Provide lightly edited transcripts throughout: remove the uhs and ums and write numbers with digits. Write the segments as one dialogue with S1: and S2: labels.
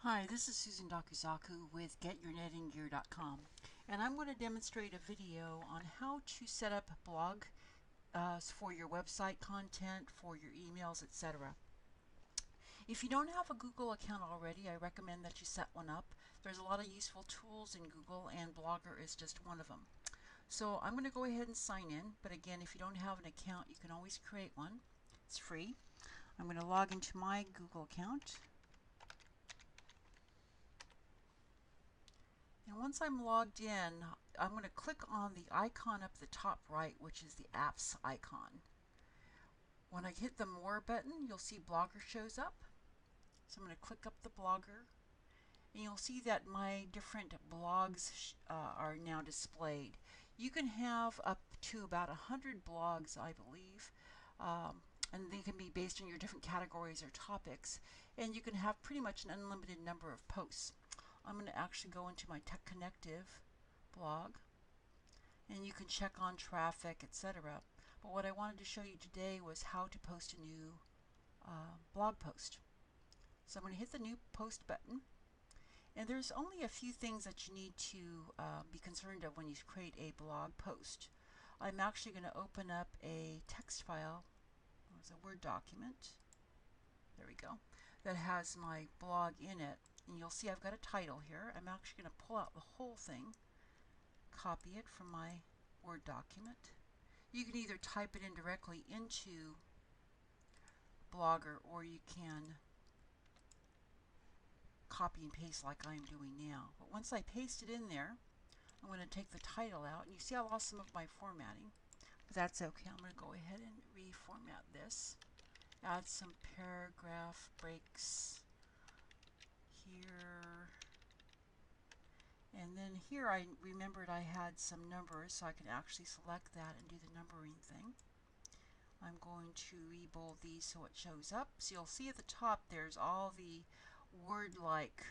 S1: Hi, this is Susan Dakuzaku with GetYourKnittingGear.com, and I'm going to demonstrate a video on how to set up blog for your website content, for your emails, etc. If you don't have a Google account already, I recommend that you set one up. There's a lot of useful tools in Google, and Blogger is just one of them. So I'm going to go ahead and sign in, but again, if you don't have an account, you can always create one. It's free. I'm going to log into my Google account. And once I'm logged in, I'm going to click on the icon up the top right, which is the apps icon. When I hit the More button, you'll see Blogger shows up. So I'm going to click up the Blogger, and you'll see that my different blogs are now displayed. You can have up to about 100 blogs, I believe. And they can be based on your different categories or topics, and you can have pretty much an unlimited number of posts. I'm going to actually go into my Tech Connective blog, and you can check on traffic, etc. But what I wanted to show you today was how to post a new blog post. So I'm going to hit the New Post button, and there's only a few things that you need to be concerned of when you create a blog post. I'm actually going to open up a text file. There's a Word document. There we go. That has my blog in it. And you'll see I've got a title here. I'm actually going to pull out the whole thing, copy it from my Word document. You can either type it in directly into Blogger, or you can copy and paste like I'm doing now. But once I paste it in there, I'm going to take the title out, and you see I lost some of my formatting. But that's okay. I'm going to go ahead and reformat this. Add some paragraph breaks here, and then here I remembered I had some numbers, so I can actually select that and do the numbering thing. I'm going to rebold these so it shows up. So you'll see at the top there's all the word-like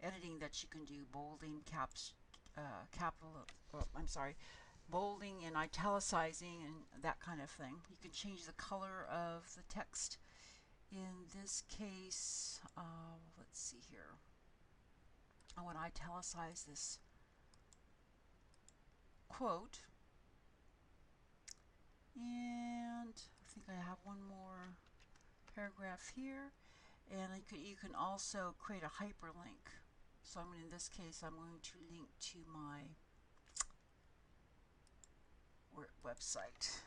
S1: editing that you can do: bolding, bolding and italicizing and that kind of thing. You can change the color of the text. In this case, let's see here. I want to italicize this quote, and I think I have one more paragraph here, and you can also create a hyperlink. So in this case, I'm going to link to my website.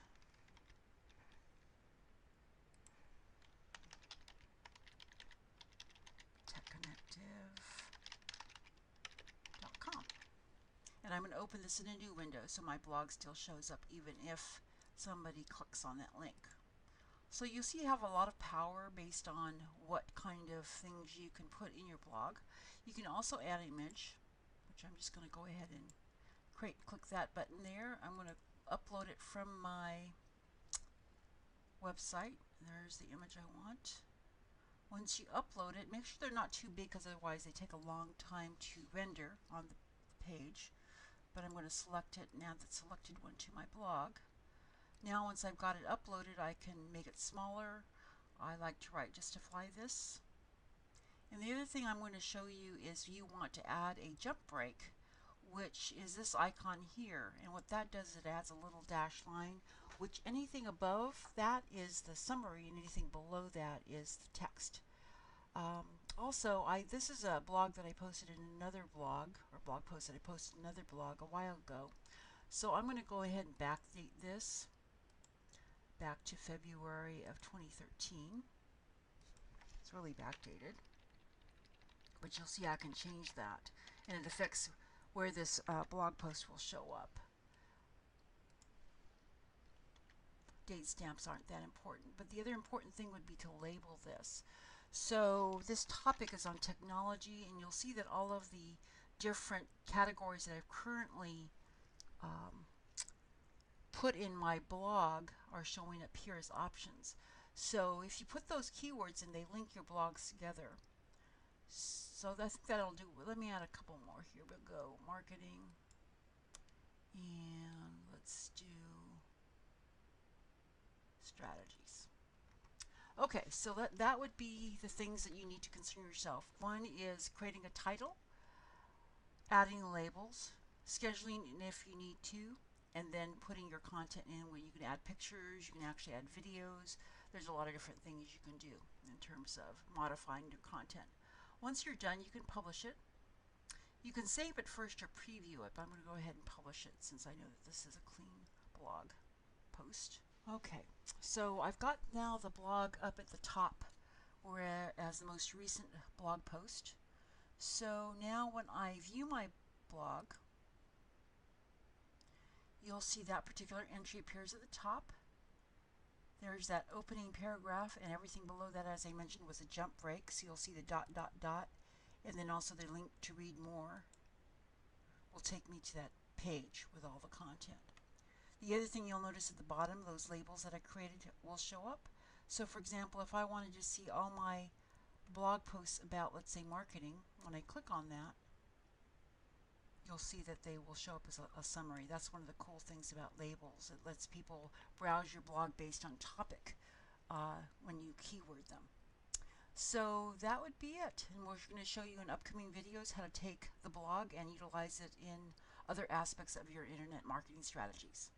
S1: techconnective.com. And I'm going to open this in a new window so my blog still shows up even if somebody clicks on that link. So you see you have a lot of power based on what kind of things you can put in your blog. You can also add an image, which I'm just going to go ahead and click that button there. I'm going to upload it from my website. There's the image I want. Once you upload it, make sure they're not too big, because otherwise they take a long time to render on the page. But I'm going to select it and add the selected one to my blog. Now once I've got it uploaded, I can make it smaller. I like to justify this. And the other thing I'm going to show you is you want to add a jump break, which is this icon here. And what that does is it adds a little dash line, which anything above that is the summary and anything below that is the text. Also, this is a blog that I posted in another blog, or blog post that I posted in another blog a while ago. So I'm going to go ahead and backdate this back to February of 2013. It's really backdated, but you'll see I can change that, and it affects where this blog post will show up. Date stamps aren't that important, but the other important thing would be to label this. So this topic is on technology, and you'll see that all of the different categories that I've currently put in my blog are showing up here as options. So if you put those keywords in, they link your blogs together. So I think that'll do. Let me add a couple more here. We'll go marketing, and let's do strategies. Okay, so that would be the things that you need to concern yourself. One is creating a title, adding labels, scheduling if you need to, and then putting your content in where you can add pictures, you can actually add videos. There's a lot of different things you can do in terms of modifying your content. Once you're done, you can publish it. You can save it first or preview it, but I'm going to go ahead and publish it since I know that this is a clean blog post. Okay, so I've got now the blog up at the top as the most recent blog post. So now when I view my blog, you'll see that particular entry appears at the top. There's that opening paragraph, and everything below that, as I mentioned, was a jump break. So you'll see the dot, dot, dot, and then also the link to read more will take me to that page with all the content. The other thing you'll notice at the bottom, those labels that I created will show up. So for example, if I wanted to see all my blog posts about, let's say, marketing, when I click on that, you'll see that they will show up as a summary. That's one of the cool things about labels. It lets people browse your blog based on topic when you keyword them. So that would be it. And we're going to show you in upcoming videos how to take the blog and utilize it in other aspects of your internet marketing strategies.